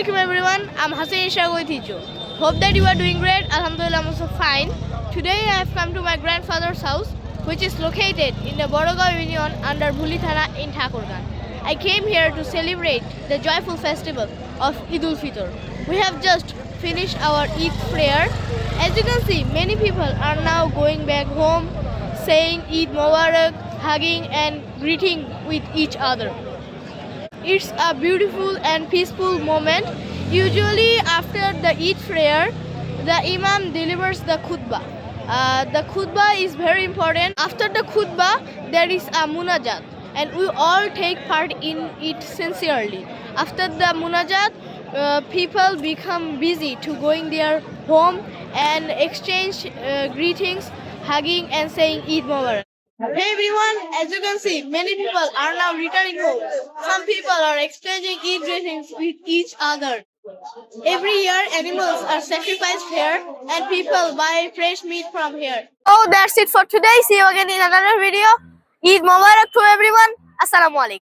Assalamualaikum everyone. I'm Hassan Ishagoy Thijo. Hope that you are doing great. Alhamdulillah, I'm also fine. Today I have come to my grandfather's house, which is located in the Borogao Union under Bhulithana in Thakurgan. I came here to celebrate the joyful festival of Eid ul-Fitr. We have just finished our Eid prayer. As you can see, many people are now going back home, saying Eid Mubarak, hugging and greeting with each other. It's a beautiful and peaceful moment. Usually after the Eid prayer, the Imam delivers the khutbah. The khutbah is very important. After the khutbah, there is a munajat and we all take part in it sincerely. After the munajat, people become busy to going their home and exchange greetings, hugging and saying Eid Mubarak. Hey everyone, as you can see, many people are now returning home. Some people are exchanging Eid greetings with each other. Every year, animals are sacrificed here and people buy fresh meat from here. Oh, that's it for today. See you again in another video. Eid Mubarak to everyone. Assalamu alaikum.